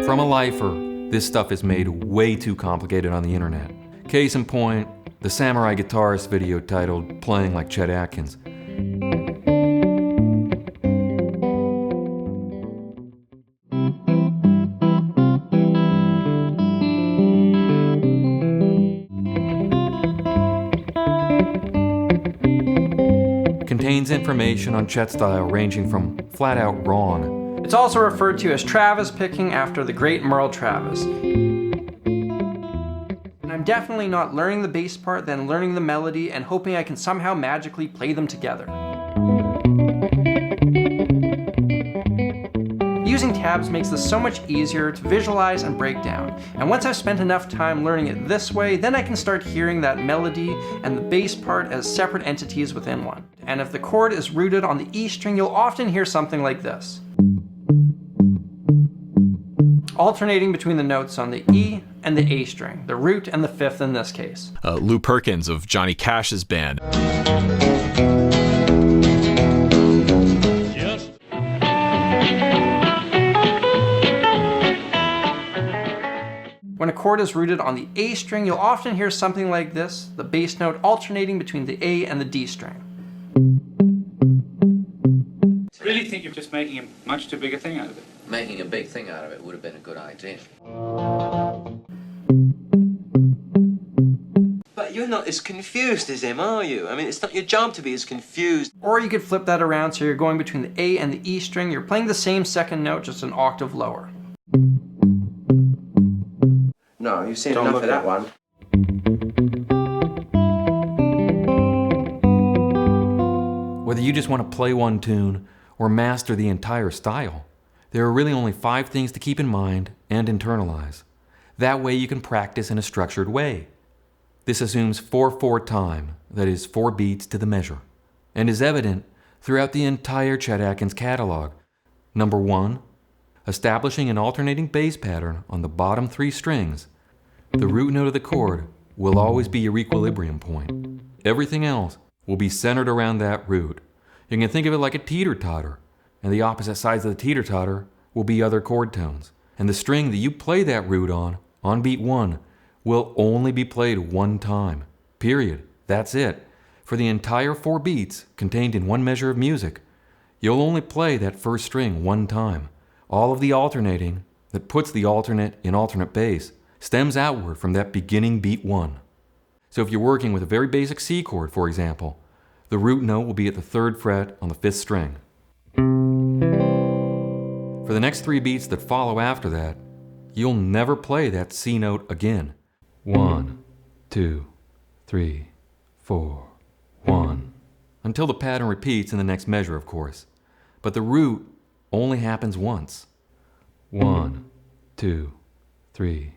From a lifer, this stuff is made way too complicated on the internet. Case in point, the Samurai Guitarist video titled Playing Like Chet Atkins. Contains information on Chet's style ranging from flat out wrong. It's also referred to as Travis picking after the great Merle Travis. And I'm definitely not learning the bass part, then learning the melody and hoping I can somehow magically play them together. Using tabs makes this so much easier to visualize and break down. And once I've spent enough time learning it this way, then I can start hearing that melody and the bass part as separate entities within one. And if the chord is rooted on the E string, you'll often hear something like this, alternating between the notes on the E and the A string, the root and the fifth in this case. Lou Perkins of Johnny Cash's band. When a chord is rooted on the A string, you'll often hear something like this, the bass note alternating between the A and the D string. I really think you're just making a much too big a thing out of it. Making a big thing out of it would have been a good idea. But you're not as confused as him, are you? I mean, it's not your job to be as confused. Or you could flip that around so you're going between the A and the E string. You're playing the same second note, just an octave lower. No, you've seen enough of that one. Whether you just want to play one tune or master the entire style, there are really only 5 things to keep in mind and internalize. That way you can practice in a structured way. This assumes 4/4 time, that is 4 beats to the measure, and is evident throughout the entire Chet Atkins catalog. Number 1, establishing an alternating bass pattern on the bottom 3 strings. The root note of the chord will always be your equilibrium point. Everything else will be centered around that root. You can think of it like a teeter-totter, and the opposite sides of the teeter-totter will be other chord tones. And the string that you play that root on beat 1, will only be played one time. Period. That's it. For the entire 4 beats contained in one measure of music, you'll only play that first string one time. All of the alternating that puts the alternate in alternate bass stems outward from that beginning beat 1. So if you're working with a very basic C chord, for example, the root note will be at the 3rd fret on the 5th string. For the next 3 beats that follow after that, you'll never play that C note again. 1, 2, 3, 4, 1. Until the pattern repeats in the next measure, of course. But the root only happens once. 1, 2, 3,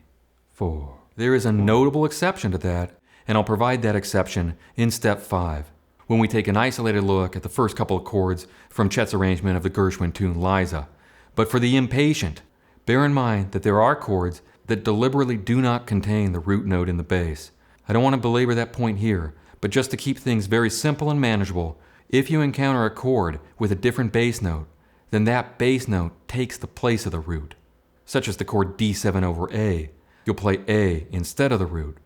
4. There is a notable exception to that, and I'll provide that exception in step 5, when we take an isolated look at the first couple of chords from Chet's arrangement of the Gershwin tune Liza. But for the impatient, bear in mind that there are chords that deliberately do not contain the root note in the bass. I don't want to belabor that point here, but just to keep things very simple and manageable, if you encounter a chord with a different bass note, then that bass note takes the place of the root. Such as the chord D7 over A, you'll play A instead of the root.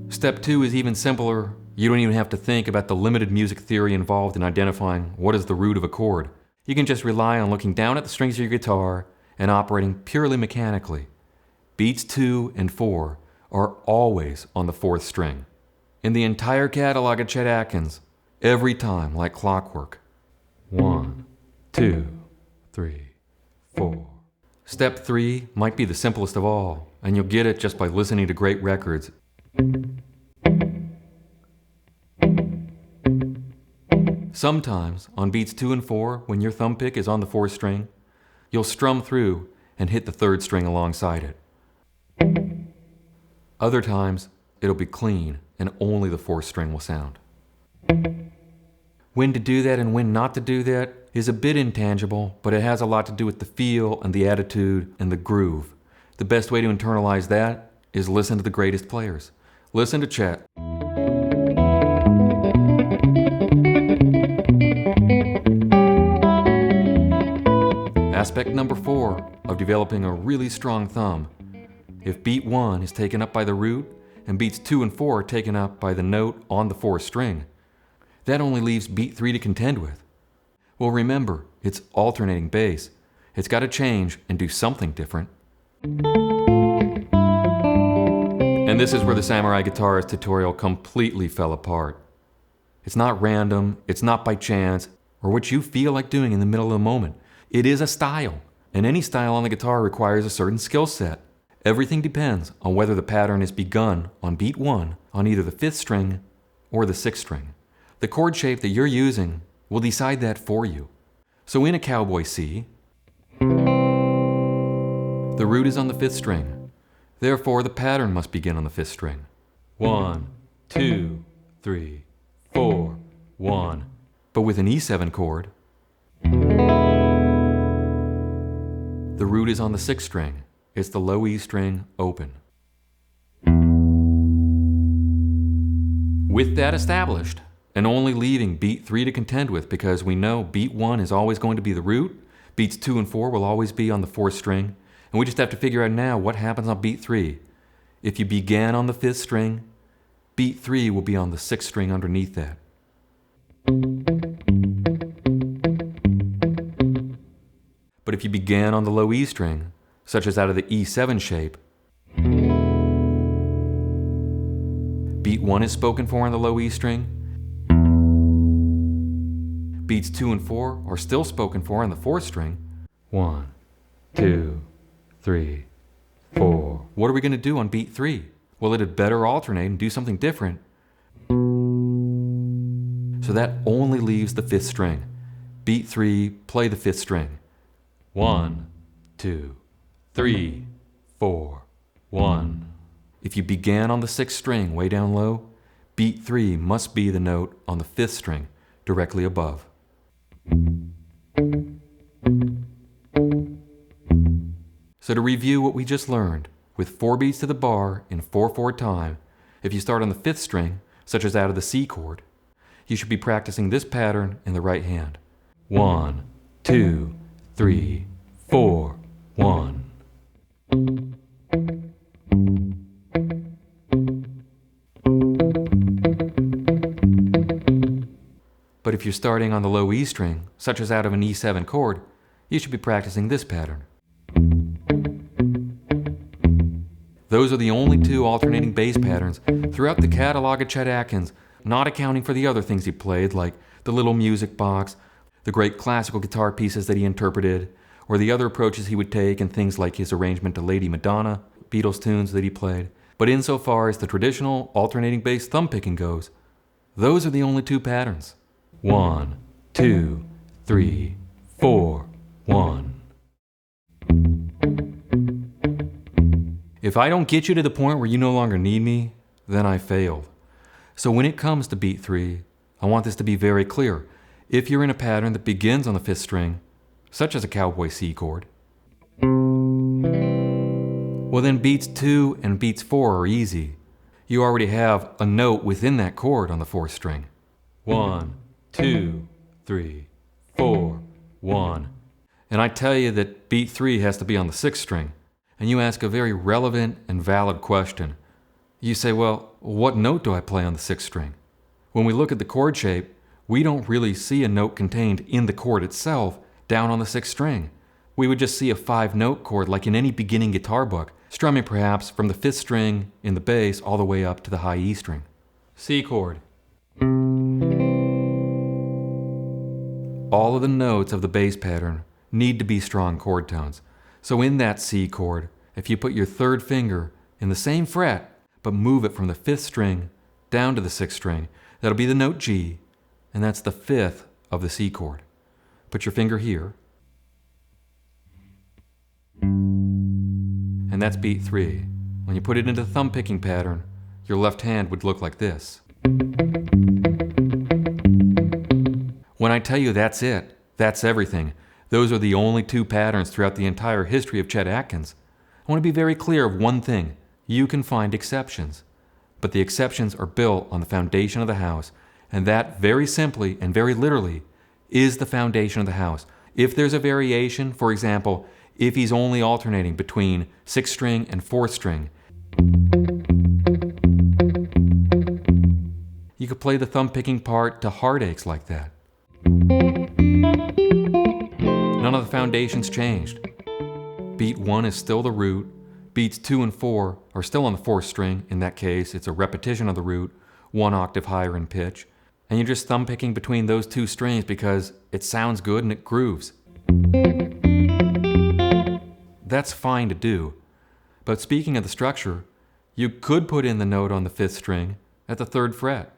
Step 2 is even simpler. You don't even have to think about the limited music theory involved in identifying what is the root of a chord. You can just rely on looking down at the strings of your guitar and operating purely mechanically. Beats 2 and 4 are always on the 4th string. In the entire catalog of Chet Atkins, every time like clockwork. 1, 2, 3, 4. Step 3 might be the simplest of all, and you'll get it just by listening to great records. Sometimes, on beats 2 and 4, when your thumb pick is on the 4th string, you'll strum through and hit the 3rd string alongside it. Other times, it'll be clean and only the 4th string will sound. When to do that and when not to do that is a bit intangible, but it has a lot to do with the feel and the attitude and the groove. The best way to internalize that is listen to the greatest players. Listen to Chet. Aspect number 4 of developing a really strong thumb. If beat 1 is taken up by the root and beats 2 and 4 are taken up by the note on the 4th string, that only leaves beat 3 to contend with. Well, remember, it's alternating bass. It's got to change and do something different. And this is where the Samurai Guitarist tutorial completely fell apart. It's not random, it's not by chance, or what you feel like doing in the middle of the moment. It is a style, and any style on the guitar requires a certain skill set. Everything depends on whether the pattern is begun on beat 1 on either the 5th string or the 6th string. The chord shape that you're using will decide that for you. So in a Cowboy C, the root is on the 5th string. Therefore, the pattern must begin on the 5th string. 1, 2, 3, 4, 1. But with an E7 chord, the root is on the 6th string. It's the low E string open. With that established, and only leaving beat 3 to contend with because we know beat 1 is always going to be the root, beats 2 and 4 will always be on the 4th string, and we just have to figure out now what happens on beat 3. If you began on the 5th string, beat 3 will be on the 6th string underneath that. But if you began on the low E string, such as out of the E7 shape, beat 1 is spoken for on the low E string, beats 2 and 4 are still spoken for on the 4th string. 1, 2, 3, 4. What are we going to do on beat 3? Well, it'd better alternate and do something different. So that only leaves the 5th string. Beat 3, play the 5th string. 1, 2, 3, 4, 1. If you began on the 6th string way down low, beat 3 must be the note on the 5th string directly above. So to review what we just learned, with 4 beats to the bar in 4/4 time, if you start on the 5th string, such as out of the C chord, you should be practicing this pattern in the right hand. 1, 2, 3, 4, 1. But if you're starting on the low E string, such as out of an E7 chord, you should be practicing this pattern. Those are the only 2 alternating bass patterns throughout the catalog of Chet Atkins, not accounting for the other things he played, like the little music box, the great classical guitar pieces that he interpreted, or the other approaches he would take in things like his arrangement to Lady Madonna, Beatles tunes that he played. But insofar as the traditional alternating bass thumb picking goes, those are the only 2 patterns. 1, 2, 3, 4, 1. If I don't get you to the point where you no longer need me, then I failed. So when it comes to beat 3, I want this to be very clear. If you're in a pattern that begins on the 5th string, such as a Cowboy C chord, well then beats 2 and beats 4 are easy. You already have a note within that chord on the 4th string. 1, 2, 3, 4, 1. And I tell you that beat 3 has to be on the 6th string. And you ask a very relevant and valid question. You say, well, what note do I play on the 6th string? When we look at the chord shape, we don't really see a note contained in the chord itself down on the 6th string. We would just see a 5-note chord like in any beginning guitar book, strumming perhaps from the 5th string in the bass all the way up to the high E string. C chord. All of the notes of the bass pattern need to be strong chord tones. So in that C chord, if you put your 3rd finger in the same fret, but move it from the 5th string down to the 6th string, that'll be the note G, and that's the 5th of the C chord. Put your finger here, and that's beat 3. When you put it into the thumb picking pattern, your left hand would look like this. When I tell you that's it, that's everything, those are the only 2 patterns throughout the entire history of Chet Atkins. I want to be very clear of one thing. You can find exceptions, but the exceptions are built on the foundation of the house, and that very simply and very literally is the foundation of the house. If there's a variation, for example, if he's only alternating between 6th string and 4th string, you could play the thumb picking part to heartaches like that. None of the foundations changed. Beat 1 is still the root. Beats 2 and 4 are still on the 4th string. In that case, it's a repetition of the root, 1 octave higher in pitch. And you're just thumb picking between those 2 strings because it sounds good and it grooves. That's fine to do. But speaking of the structure, you could put in the note on the 5th string at the 3rd fret.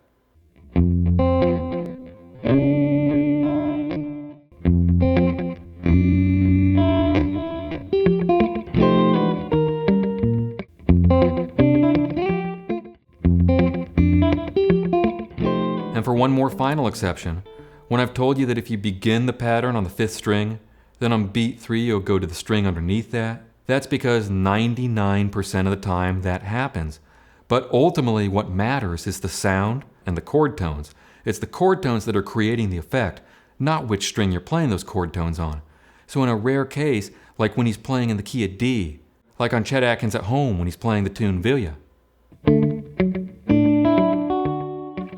And for one more final exception, when I've told you that if you begin the pattern on the 5th string, then on beat 3 you'll go to the string underneath that, that's because 99% of the time that happens. But ultimately what matters is the sound and the chord tones. It's the chord tones that are creating the effect, not which string you're playing those chord tones on. So in a rare case, like when he's playing in the key of D, like on Chet Atkins at Home when he's playing the tune Vilja.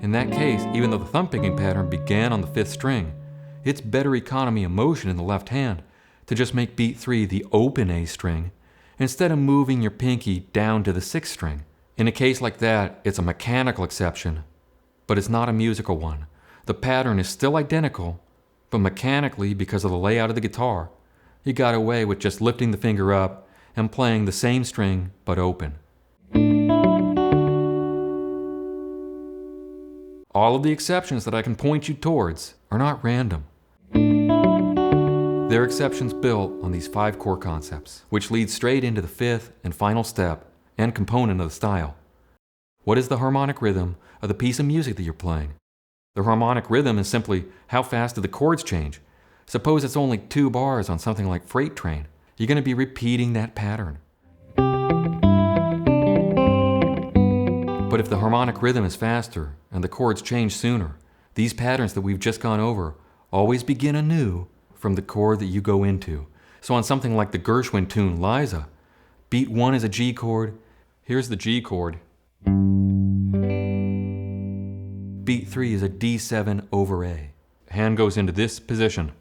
In that case, even though the thumb picking pattern began on the 5th string, it's better economy of motion in the left hand to just make beat 3 the open A string instead of moving your pinky down to the 6th string. In a case like that, it's a mechanical exception, but it's not a musical one. The pattern is still identical, but mechanically, because of the layout of the guitar, you got away with just lifting the finger up and playing the same string but open. All of the exceptions that I can point you towards are not random. They're exceptions built on these 5 core concepts, which lead straight into the 5th and final step and component of the style. What is the harmonic rhythm of the piece of music that you're playing? The harmonic rhythm is simply how fast do the chords change. Suppose it's only 2 bars on something like Freight Train. You're going to be repeating that pattern. But if the harmonic rhythm is faster and the chords change sooner, these patterns that we've just gone over always begin anew from the chord that you go into. So on something like the Gershwin tune Liza, beat 1 is a G chord, here's the G chord. Beat 3 is a D7 over A. Hand goes into this position.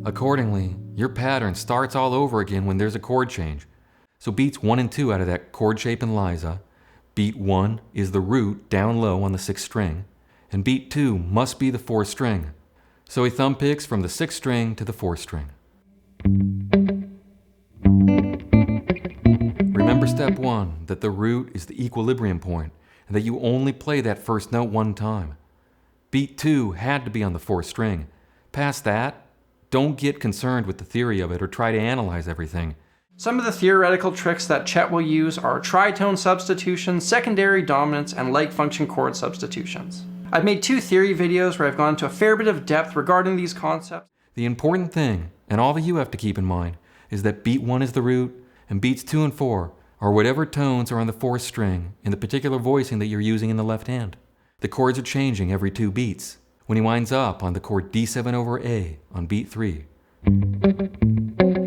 Accordingly, your pattern starts all over again when there's a chord change. So beats 1 and 2 out of that chord shape in Liza. Beat 1 is the root down low on the 6th string, and beat 2 must be the 4th string. So he thumb picks from the 6th string to the 4th string. Remember step 1, that the root is the equilibrium point, and that you only play that first note one time. Beat 2 had to be on the 4th string. Past that, don't get concerned with the theory of it or try to analyze everything. Some of the theoretical tricks that Chet will use are tritone substitutions, secondary dominants, and like function chord substitutions. I've made 2 theory videos where I've gone into a fair bit of depth regarding these concepts. The important thing, and all that you have to keep in mind, is that beat 1 is the root, and beats 2 and 4 are whatever tones are on the 4th string in the particular voicing that you're using in the left hand. The chords are changing every 2 beats. When he winds up on the chord D7 over A on beat 3,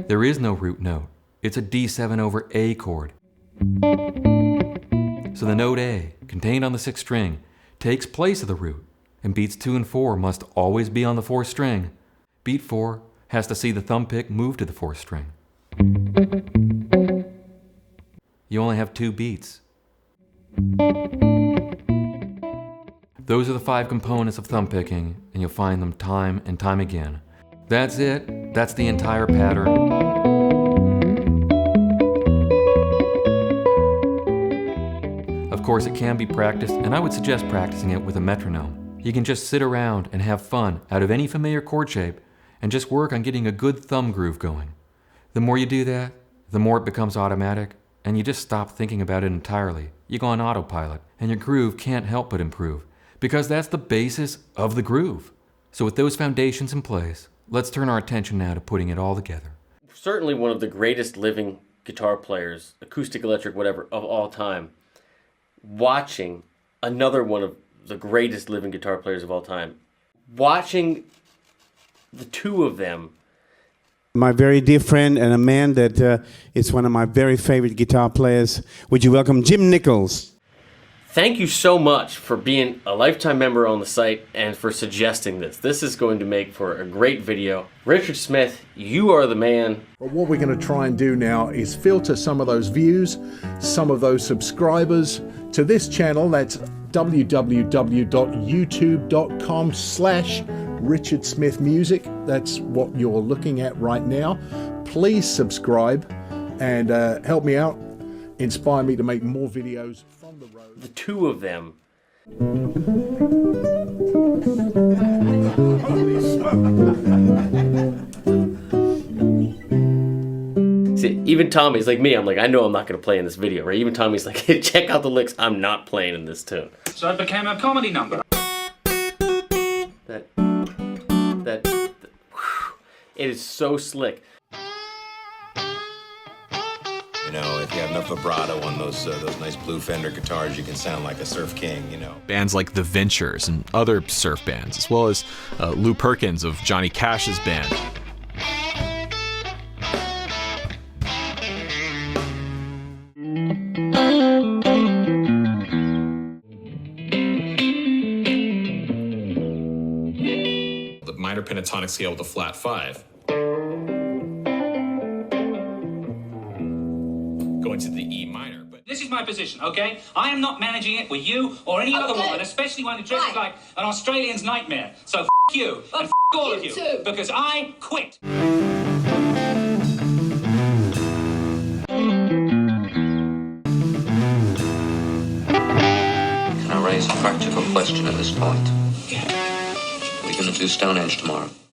there is no root note. It's a D7 over A chord. So the note A, contained on the 6th string, takes place of the root, and beats 2 and 4 must always be on the 4th string. Beat 4 has to see the thumb pick move to the 4th string. You only have 2 beats. Those are the 5 components of thumb picking, and you'll find them time and time again. That's it. That's the entire pattern. Of course, it can be practiced, and I would suggest practicing it with a metronome. You can just sit around and have fun out of any familiar chord shape and just work on getting a good thumb groove going. The more you do that, the more it becomes automatic, and you just stop thinking about it entirely. You go on autopilot, and your groove can't help but improve, because that's the basis of the groove. So with those foundations in place, let's turn our attention now to putting it all together. Certainly one of the greatest living guitar players, acoustic, electric, whatever, of all time, watching another one of the greatest living guitar players of all time. Watching the two of them. My very dear friend and a man that is one of my very favorite guitar players. Would you welcome Jim Nichols? Thank you so much for being a lifetime member on the site and for suggesting this. This is going to make for a great video. Richard Smith, you are the man. But what we're going to try and do now is filter some of those views, some of those subscribers to this channel. That's www.youtube.com/Richard Smith Music. That's what you're looking at right now. Please subscribe and help me out. Inspire me to make more videos from the road. The two of them. See, even Tommy's like me. I'm like, I know I'm not going to play in this video, right? Even Tommy's like, hey, check out the licks. I'm not playing in this tune. So it became a comedy number. That it is so slick. You know, if you have enough vibrato on those nice blue Fender guitars, you can sound like a surf king, you know. Bands like The Ventures and other surf bands, as well as Lou Perkins of Johnny Cash's band. The minor pentatonic scale with a flat 5. Going to the E minor, but This is my position, okay? I am not managing it with you or any other woman, especially one who dresses like an Australian's nightmare. So f*** you and f*** all of you, because I quit. Can I raise a practical question at this point? Are we going to do Stonehenge tomorrow?